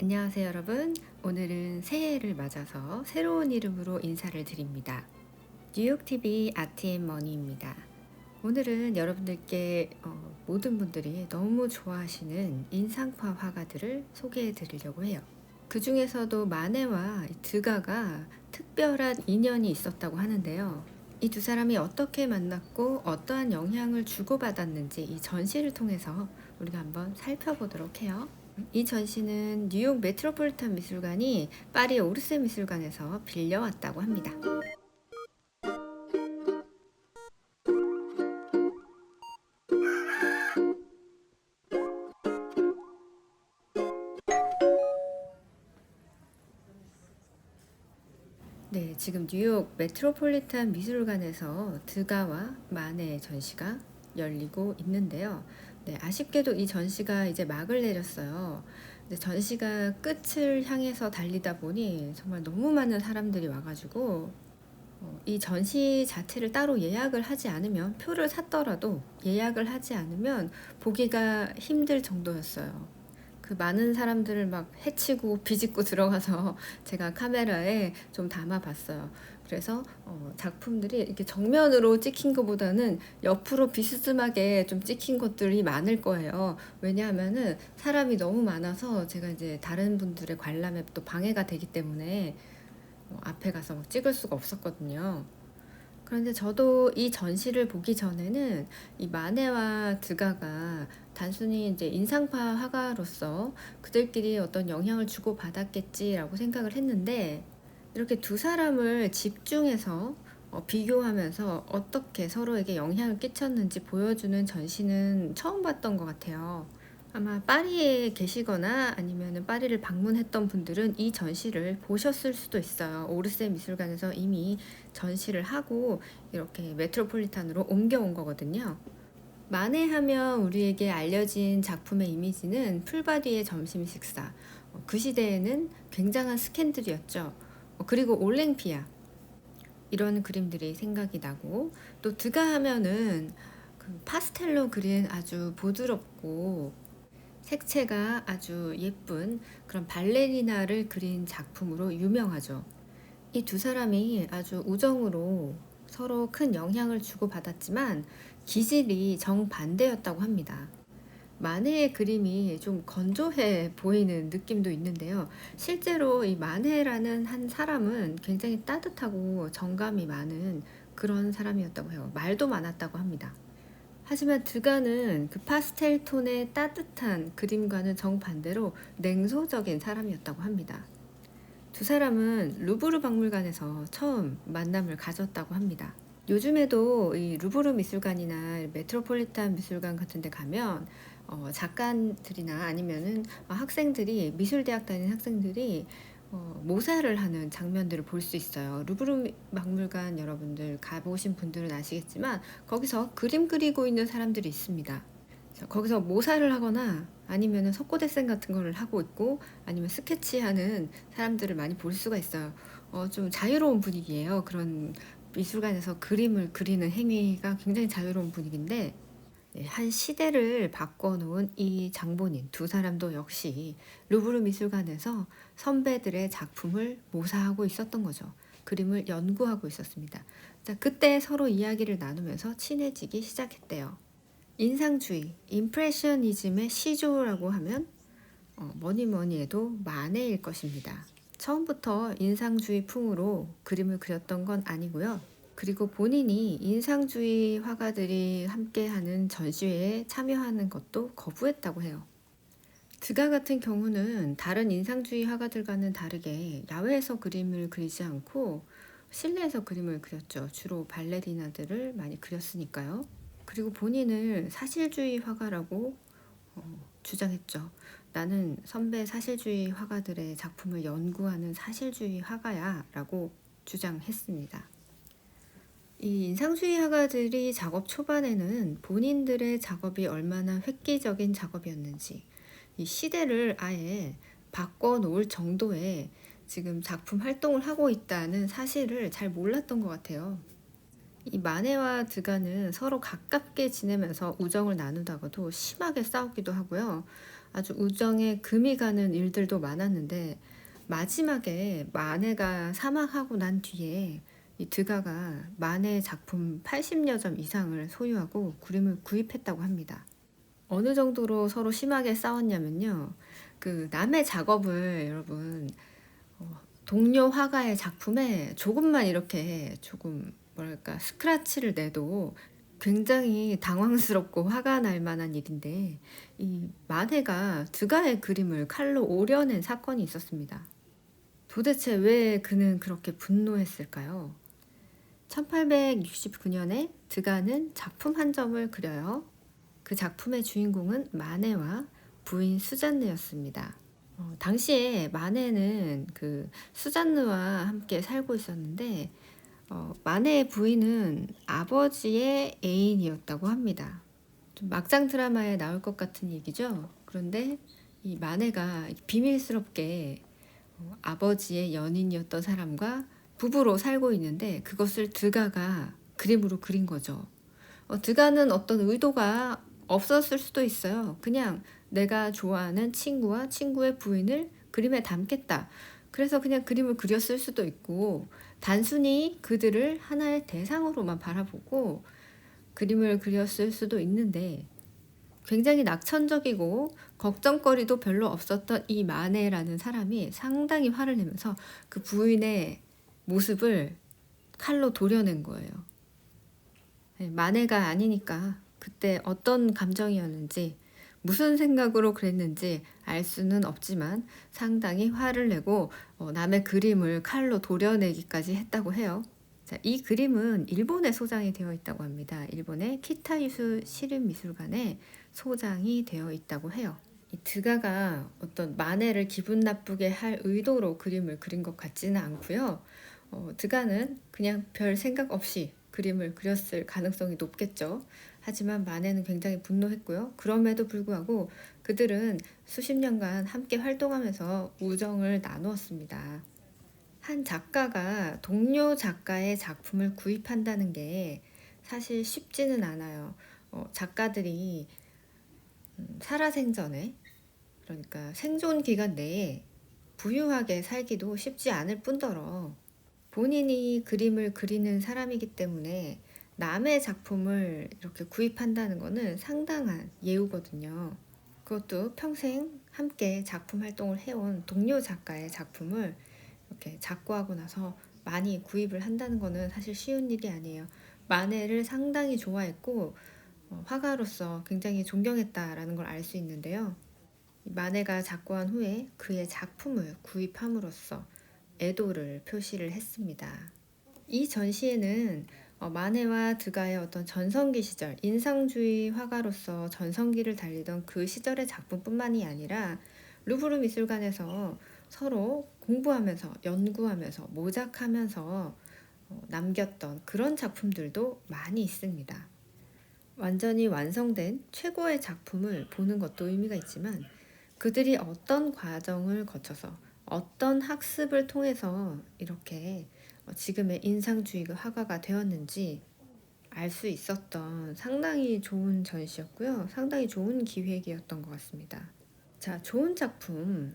안녕하세요 여러분. 오늘은 새해를 맞아서 새로운 이름으로 인사를 드립니다. 뉴욕TV 아트앤머니입니다. 오늘은 여러분들께 모든 분들이 너무 좋아하시는 인상파 화가들을 소개해 드리려고 해요. 그 중에서도 마네와 드가가 특별한 인연이 있었다고 하는데요. 이 두 사람이 어떻게 만났고 어떠한 영향을 주고받았는지 이 전시를 통해서 우리가 한번 살펴보도록 해요. 이 전시는 뉴욕 메트로폴리탄 미술관이 파리 오르세 미술관에서 빌려왔다고 합니다. 네, 지금 뉴욕 메트로폴리탄 미술관에서 드가와 마네의 전시가 열리고 있는데요. 네, 아쉽게도 이 전시가 이제 막을 내렸어요. 근데 전시가 끝을 향해서 달리다 보니 정말 너무 많은 사람들이 와가지고 이 전시 자체를 따로 예약을 하지 않으면, 표를 샀더라도 예약을 하지 않으면 보기가 힘들 정도였어요. 그 많은 사람들을 막 해치고 비집고 들어가서 제가 카메라에 좀 담아봤어요. 그래서 작품들이 이렇게 정면으로 찍힌 것보다는 옆으로 비스듬하게 좀 찍힌 것들이 많을 거예요. 왜냐하면은 사람이 너무 많아서 제가 이제 다른 분들의 관람에 또 방해가 되기 때문에 앞에 가서 막 찍을 수가 없었거든요. 그런데 저도 이 전시를 보기 전에는 이 마네와 드가가 단순히 이제 인상파 화가로서 그들끼리 어떤 영향을 주고 받았겠지라고 생각을 했는데, 이렇게 두 사람을 집중해서 비교하면서 어떻게 서로에게 영향을 끼쳤는지 보여주는 전시는 처음 봤던 것 같아요. 아마 파리에 계시거나 아니면 파리를 방문했던 분들은 이 전시를 보셨을 수도 있어요. 오르세 미술관에서 이미 전시를 하고 이렇게 메트로폴리탄으로 옮겨온 거거든요. 마네 하면 우리에게 알려진 작품의 이미지는 풀바디의 점심 식사. 그 시대에는 굉장한 스캔들이었죠. 그리고 올랭피아. 이런 그림들이 생각이 나고, 또 드가 하면은 그 파스텔로 그린 아주 부드럽고 색채가 아주 예쁜 그런 발레리나를 그린 작품으로 유명하죠. 이 두 사람이 아주 우정으로 서로 큰 영향을 주고받았지만 기질이 정반대였다고 합니다. 마네의 그림이 좀 건조해 보이는 느낌도 있는데요. 실제로 이 마네라는 한 사람은 굉장히 따뜻하고 정감이 많은 그런 사람이었다고 해요. 말도 많았다고 합니다. 하지만 드가는 그 파스텔 톤의 따뜻한 그림과는 정반대로 냉소적인 사람이었다고 합니다. 두 사람은 루브르 박물관에서 처음 만남을 가졌다고 합니다. 요즘에도 이 루브르 미술관이나 메트로폴리탄 미술관 같은 데 가면 작가들이나 아니면은 학생들이, 미술대학 다니는 학생들이 모사를 하는 장면들을 볼 수 있어요. 루브르 박물관 여러분들 가보신 분들은 아시겠지만 거기서 그림 그리고 있는 사람들이 있습니다. 거기서 모사를 하거나 아니면 석고대생 같은 거를 하고 있고, 아니면 스케치하는 사람들을 많이 볼 수가 있어요. 좀 자유로운 분위기예요. 그런 미술관에서 그림을 그리는 행위가 굉장히 자유로운 분위기인데, 네, 한 시대를 바꿔놓은 이 장본인 두 사람도 역시 루브르 미술관에서 선배들의 작품을 모사하고 있었던 거죠. 그림을 연구하고 있었습니다. 자, 그때 서로 이야기를 나누면서 친해지기 시작했대요. 인상주의, 임프레셔니즘의 시조라고 하면 뭐니 뭐니 해도 마네일 것입니다. 처음부터 인상주의 풍으로 그림을 그렸던 건 아니고요. 그리고 본인이 인상주의 화가들이 함께하는 전시회에 참여하는 것도 거부했다고 해요. 드가 같은 경우는 다른 인상주의 화가들과는 다르게 야외에서 그림을 그리지 않고 실내에서 그림을 그렸죠. 주로 발레리나들을 많이 그렸으니까요. 그리고 본인을 사실주의 화가라고 주장했죠. 나는 선배 사실주의 화가들의 작품을 연구하는 사실주의 화가야 라고 주장했습니다. 이 인상주의 화가들이 작업 초반에는 본인들의 작업이 얼마나 획기적인 작업이었는지, 이 시대를 아예 바꿔놓을 정도의 지금 작품 활동을 하고 있다는 사실을 잘 몰랐던 것 같아요. 이 마네와 드가는 서로 가깝게 지내면서 우정을 나누다가도 심하게 싸우기도 하고요. 아주 우정에 금이 가는 일들도 많았는데 마지막에 마네가 사망하고 난 뒤에 이 드가가 마네 작품 80여 점 이상을 소유하고 그림을 구입했다고 합니다. 어느 정도로 서로 심하게 싸웠냐면요. 그 남의 작업을 여러분 동료 화가의 작품에 조금만 이렇게 조금 뭐랄까 스크래치를 내도 굉장히 당황스럽고 화가 날 만한 일인데 이 마네가 드가의 그림을 칼로 오려낸 사건이 있었습니다. 도대체 왜 그는 그렇게 분노했을까요? 1869년에 드가는 작품 한 점을 그려요. 그 작품의 주인공은 마네와 부인 수잔느였습니다. 당시에 마네는 그 수잔느와 함께 살고 있었는데 마네의 부인은 아버지의 애인이었다고 합니다. 좀 막장 드라마에 나올 것 같은 얘기죠. 그런데 이 마네가 비밀스럽게 아버지의 연인이었던 사람과 부부로 살고 있는데 그것을 드가가 그림으로 그린 거죠. 드가는 어떤 의도가 없었을 수도 있어요. 그냥 내가 좋아하는 친구와 친구의 부인을 그림에 담겠다. 그래서 그냥 그림을 그렸을 수도 있고 단순히 그들을 하나의 대상으로만 바라보고 그림을 그렸을 수도 있는데 굉장히 낙천적이고 걱정거리도 별로 없었던 이 마네라는 사람이 상당히 화를 내면서 그 부인의 모습을 칼로 도려낸 거예요. 마네가 아니니까 그때 어떤 감정이었는지 무슨 생각으로 그랬는지 알 수는 없지만 상당히 화를 내고 남의 그림을 칼로 도려내기까지 했다고 해요. 자, 이 그림은 일본에 소장이 되어 있다고 합니다. 일본의 키타유수 시립미술관에 소장이 되어 있다고 해요. 이 드가가 어떤 마네를 기분 나쁘게 할 의도로 그림을 그린 것 같지는 않고요. 드가는 그냥 별 생각 없이 그림을 그렸을 가능성이 높겠죠. 하지만 마네는 굉장히 분노했고요. 그럼에도 불구하고 그들은 수십 년간 함께 활동하면서 우정을 나누었습니다. 한 작가가 동료 작가의 작품을 구입한다는 게 사실 쉽지는 않아요. 작가들이 살아생전에 그러니까 생존 기간 내에 부유하게 살기도 쉽지 않을 뿐더러 본인이 그림을 그리는 사람이기 때문에 남의 작품을 이렇게 구입한다는 것은 상당한 예우거든요. 그것도 평생 함께 작품 활동을 해온 동료 작가의 작품을 이렇게 작고하고 나서 많이 구입을 한다는 것은 사실 쉬운 일이 아니에요. 마네를 상당히 좋아했고 화가로서 굉장히 존경했다라는 걸 알 수 있는데요. 마네가 작고한 후에 그의 작품을 구입함으로써 애도를 표시를 했습니다. 이 전시회는 마네와 드가의 어떤 전성기 시절, 인상주의 화가로서 전성기를 달리던 그 시절의 작품뿐만이 아니라 루브르 미술관에서 서로 공부하면서 연구하면서 모작하면서 남겼던 그런 작품들도 많이 있습니다. 완전히 완성된 최고의 작품을 보는 것도 의미가 있지만 그들이 어떤 과정을 거쳐서 어떤 학습을 통해서 이렇게 지금의 인상주의 화가가 되었는지 알 수 있었던 상당히 좋은 전시였고요. 상당히 좋은 기획이었던 것 같습니다. 자, 좋은 작품.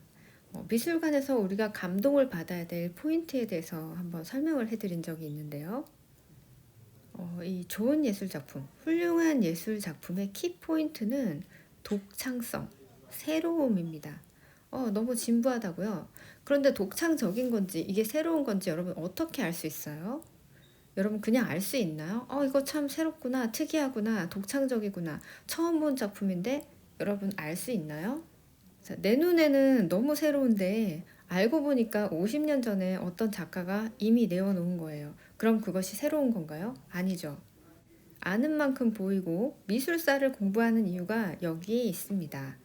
미술관에서 우리가 감동을 받아야 될 포인트에 대해서 한번 설명을 해드린 적이 있는데요. 이 좋은 예술 작품, 훌륭한 예술 작품의 키 포인트는 독창성, 새로움입니다. 너무 진부하다고요? 그런데 독창적인 건지 이게 새로운 건지 여러분 어떻게 알 수 있어요? 여러분 그냥 알 수 있나요? 이거 참 새롭구나, 특이하구나, 독창적이구나, 처음 본 작품인데 여러분 알 수 있나요? 자, 내 눈에는 너무 새로운데 알고 보니까 50년 전에 어떤 작가가 이미 내어놓은 거예요. 그럼 그것이 새로운 건가요? 아니죠. 아는 만큼 보이고 미술사를 공부하는 이유가 여기에 있습니다.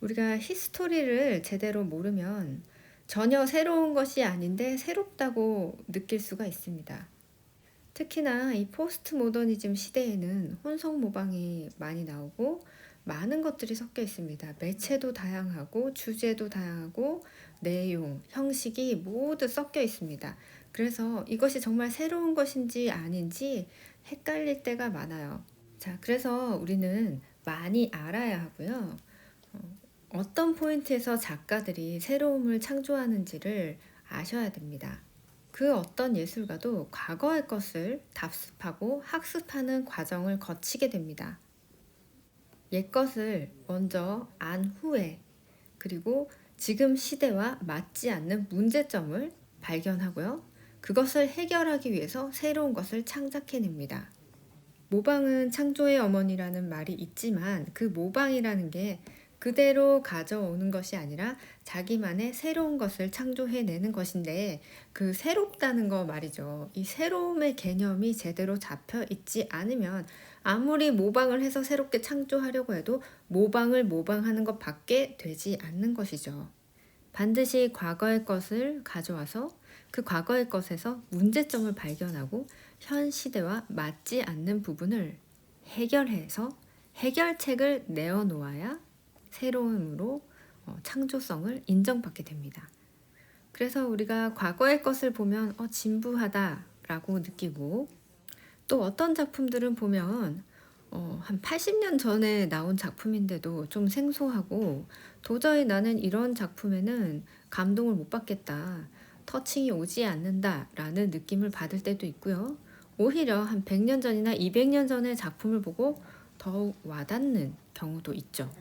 우리가 히스토리를 제대로 모르면 전혀 새로운 것이 아닌데 새롭다고 느낄 수가 있습니다. 특히나 이 포스트 모더니즘 시대에는 혼성 모방이 많이 나오고 많은 것들이 섞여 있습니다. 매체도 다양하고 주제도 다양하고 내용, 형식이 모두 섞여 있습니다. 그래서 이것이 정말 새로운 것인지 아닌지 헷갈릴 때가 많아요. 자, 그래서 우리는 많이 알아야 하고요. 어떤 포인트에서 작가들이 새로움을 창조하는지를 아셔야 됩니다. 그 어떤 예술가도 과거의 것을 답습하고 학습하는 과정을 거치게 됩니다. 옛 것을 먼저 안 후에, 그리고 지금 시대와 맞지 않는 문제점을 발견하고요. 그것을 해결하기 위해서 새로운 것을 창작해냅니다. 모방은 창조의 어머니라는 말이 있지만 그 모방이라는 게 그대로 가져오는 것이 아니라 자기만의 새로운 것을 창조해내는 것인데, 그 새롭다는 거 말이죠. 이 새로움의 개념이 제대로 잡혀 있지 않으면 아무리 모방을 해서 새롭게 창조하려고 해도 모방을 모방하는 것밖에 되지 않는 것이죠. 반드시 과거의 것을 가져와서 그 과거의 것에서 문제점을 발견하고 현 시대와 맞지 않는 부분을 해결해서 해결책을 내어놓아야 새로움으로 창조성을 인정받게 됩니다. 그래서 우리가 과거의 것을 보면 진부하다라고 느끼고, 또 어떤 작품들은 보면 한 80년 전에 나온 작품인데도 좀 생소하고, 도저히 나는 이런 작품에는 감동을 못 받겠다, 터칭이 오지 않는다라는 느낌을 받을 때도 있고요. 오히려 한 100년 전이나 200년 전의 작품을 보고 더욱 와닿는 경우도 있죠.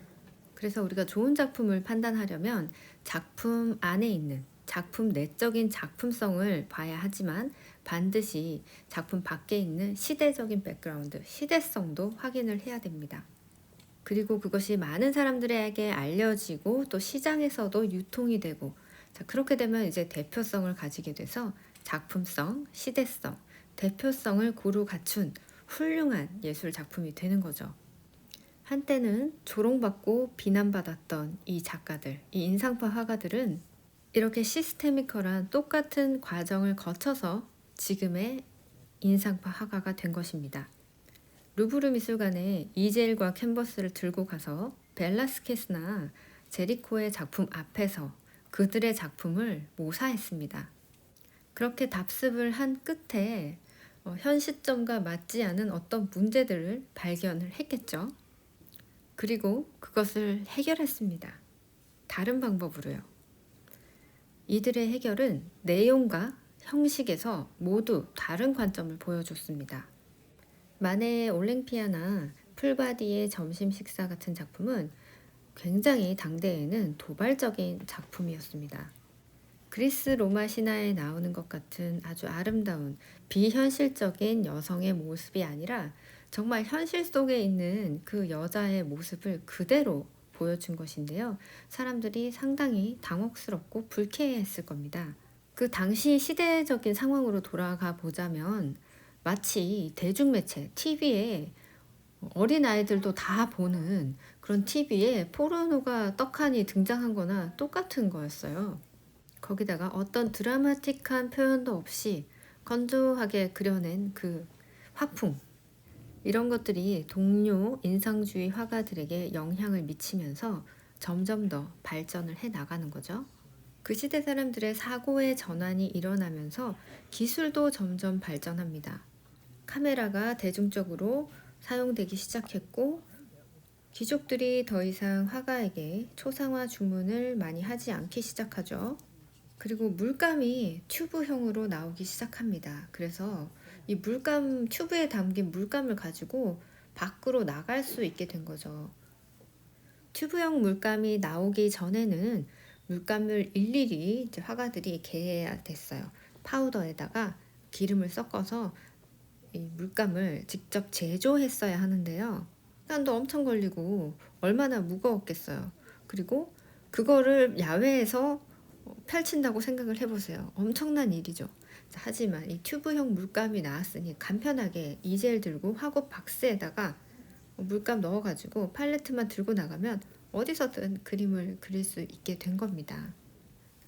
그래서 우리가 좋은 작품을 판단하려면 작품 안에 있는 작품 내적인 작품성을 봐야 하지만, 반드시 작품 밖에 있는 시대적인 백그라운드, 시대성도 확인을 해야 됩니다. 그리고 그것이 많은 사람들에게 알려지고 또 시장에서도 유통이 되고, 자, 그렇게 되면 이제 대표성을 가지게 돼서 작품성, 시대성, 대표성을 고루 갖춘 훌륭한 예술 작품이 되는 거죠. 한때는 조롱받고 비난받았던 이 작가들, 이 인상파 화가들은 이렇게 시스테미컬한 똑같은 과정을 거쳐서 지금의 인상파 화가가 된 것입니다. 루브르 미술관에 이젤과 캔버스를 들고 가서 벨라스케스나 제리코의 작품 앞에서 그들의 작품을 모사했습니다. 그렇게 답습을 한 끝에 현 시점과 맞지 않은 어떤 문제들을 발견을 했겠죠. 그리고 그것을 해결했습니다. 다른 방법으로요. 이들의 해결은 내용과 형식에서 모두 다른 관점을 보여줬습니다. 마네의 올랭피아나 풀바디의 점심 식사 같은 작품은 굉장히 당대에는 도발적인 작품이었습니다. 그리스 로마 신화에 나오는 것 같은 아주 아름다운 비현실적인 여성의 모습이 아니라 정말 현실 속에 있는 그 여자의 모습을 그대로 보여준 것인데요. 사람들이 상당히 당혹스럽고 불쾌했을 겁니다. 그 당시 시대적인 상황으로 돌아가 보자면 마치 대중매체, TV에 어린아이들도 다 보는 그런 TV에 포르노가 떡하니 등장한 거나 똑같은 거였어요. 거기다가 어떤 드라마틱한 표현도 없이 건조하게 그려낸 그 화풍, 이런 것들이 동료 인상주의 화가들에게 영향을 미치면서 점점 더 발전을 해 나가는 거죠. 그 시대 사람들의 사고의 전환이 일어나면서 기술도 점점 발전합니다. 카메라가 대중적으로 사용되기 시작했고, 귀족들이 더 이상 화가에게 초상화 주문을 많이 하지 않기 시작하죠. 그리고 물감이 튜브형으로 나오기 시작합니다. 그래서 이 물감, 튜브에 담긴 물감을 가지고 밖으로 나갈 수 있게 된 거죠. 튜브형 물감이 나오기 전에는 물감을 일일이 이제 화가들이 개해야 됐어요. 파우더에다가 기름을 섞어서 이 물감을 직접 제조했어야 하는데요. 시간도 엄청 걸리고 얼마나 무거웠겠어요. 그리고 그거를 야외에서 펼친다고 생각을 해보세요. 엄청난 일이죠. 하지만 이 튜브형 물감이 나왔으니 간편하게 이젤 들고 화구 박스에다가 물감 넣어가지고 팔레트만 들고 나가면 어디서든 그림을 그릴 수 있게 된 겁니다.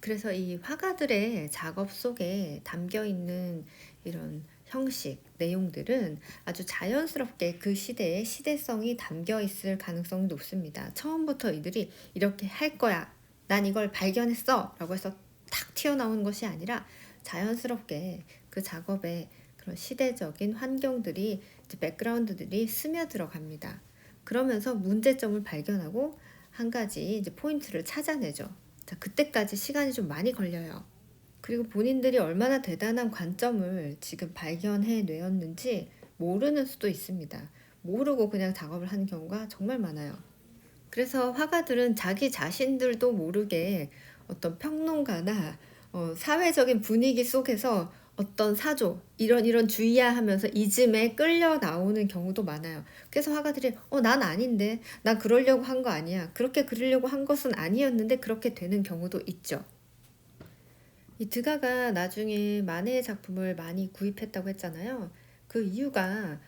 그래서 이 화가들의 작업 속에 담겨 있는 이런 형식, 내용들은 아주 자연스럽게 그 시대의 시대성이 담겨 있을 가능성이 높습니다. 처음부터 이들이 이렇게 할 거야, 난 이걸 발견했어 라고 해서 탁 튀어나오는 것이 아니라 자연스럽게 그 작업에 그런 시대적인 환경들이, 백그라운드들이 스며들어 갑니다. 그러면서 문제점을 발견하고 한 가지 이제 포인트를 찾아내죠. 자, 그때까지 시간이 좀 많이 걸려요. 그리고 본인들이 얼마나 대단한 관점을 지금 발견해 냈는지 모르는 수도 있습니다. 모르고 그냥 작업을 하는 경우가 정말 많아요. 그래서 화가들은 자기 자신들도 모르게 어떤 평론가나 사회적인 분위기 속에서 어떤 사조 이런 주의야 하면서 이즘에 끌려 나오는 경우도 많아요. 그래서 화가들이 난 아닌데 나 그러려고 한 거 아니야. 그렇게 그리려고 한 것은 아니었는데 그렇게 되는 경우도 있죠. 이 드가가 나중에 마네의 작품을 많이 구입했다고 했잖아요. 그 이유가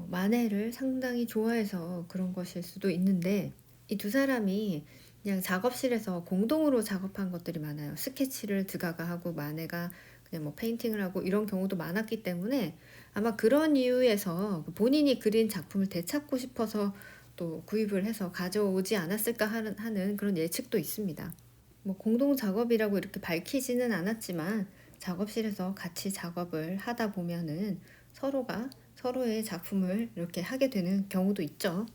마네를 상당히 좋아해서 그런 것일 수도 있는데 이 두 사람이 그냥 작업실에서 공동으로 작업한 것들이 많아요. 스케치를 드가가 하고 마네가 그냥 뭐 페인팅을 하고 이런 경우도 많았기 때문에 아마 그런 이유에서 본인이 그린 작품을 되찾고 싶어서 또 구입을 해서 가져오지 않았을까 하는 그런 예측도 있습니다. 뭐 공동 작업이라고 이렇게 밝히지는 않았지만 작업실에서 같이 작업을 하다 보면은 서로가 서로의 작품을 이렇게 하게 되는 경우도 있죠.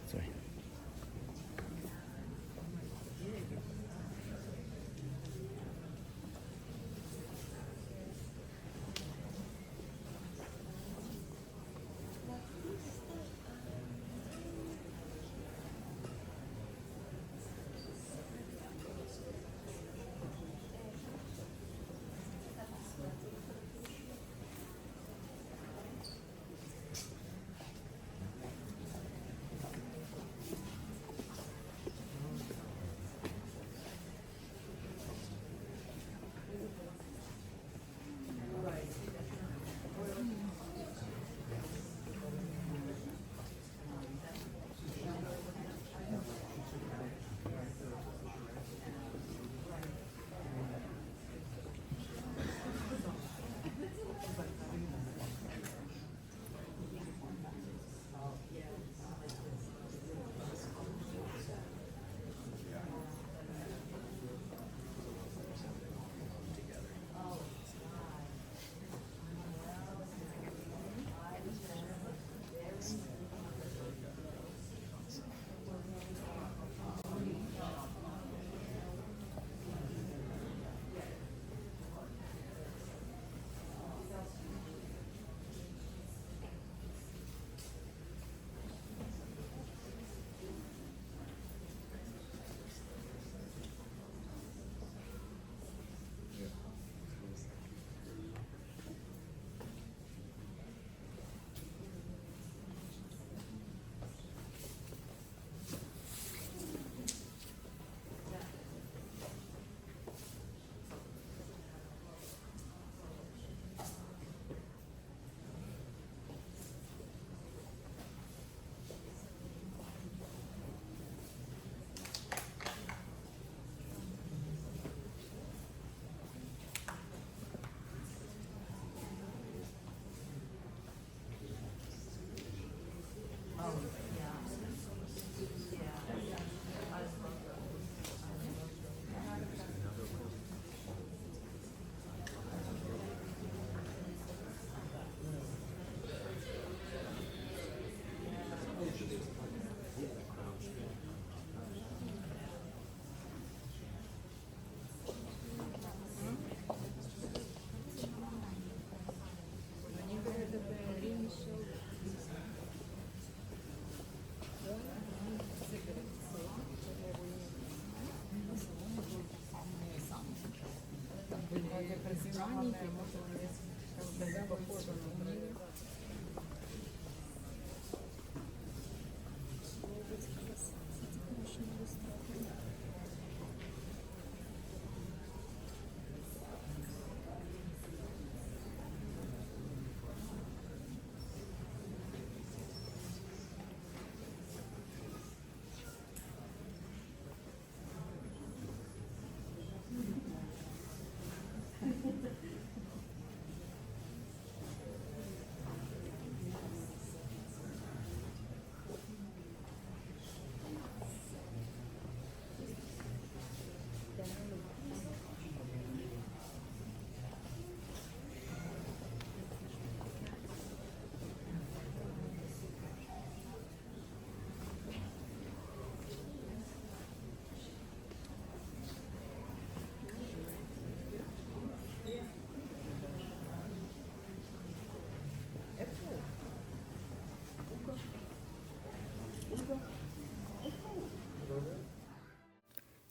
Sorry.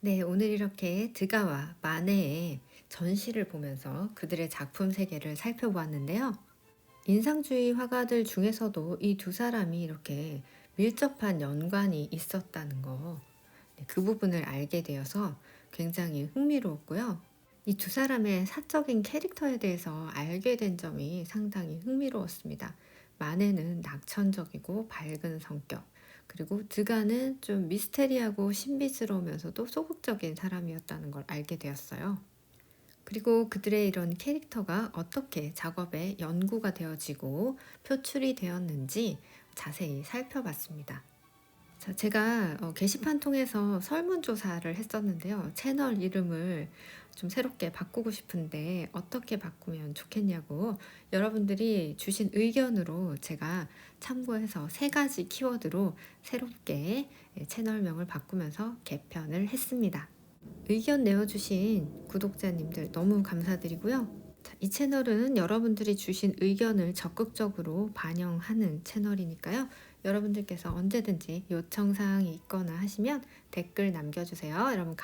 네, 오늘 이렇게 드가와 마네의 전시를 보면서 그들의 작품 세계를 살펴보았는데요. 인상주의 화가들 중에서도 이 두 사람이 이렇게 밀접한 연관이 있었다는 거, 네, 그 부분을 알게 되어서 굉장히 흥미로웠고요. 이 두 사람의 사적인 캐릭터에 대해서 알게 된 점이 상당히 흥미로웠습니다. 마네는 낙천적이고 밝은 성격, 그리고 드가는 좀 미스테리하고 신비스러우면서도 소극적인 사람이었다는 걸 알게 되었어요. 그리고 그들의 이런 캐릭터가 어떻게 작업에 연구가 되어지고 표출이 되었는지 자세히 살펴봤습니다. 자, 제가 게시판 통해서 설문조사를 했었는데요. 채널 이름을 좀 새롭게 바꾸고 싶은데 어떻게 바꾸면 좋겠냐고 여러분들이 주신 의견으로 제가 참고해서 3가지 키워드로 새롭게 채널명을 바꾸면서 개편을 했습니다. 의견 내어주신 구독자님들 너무 감사드리고요. 자, 이 채널은 여러분들이 주신 의견을 적극적으로 반영하는 채널이니까요. 여러분들께서 언제든지 요청사항이 있거나 하시면 댓글 남겨주세요. 여러분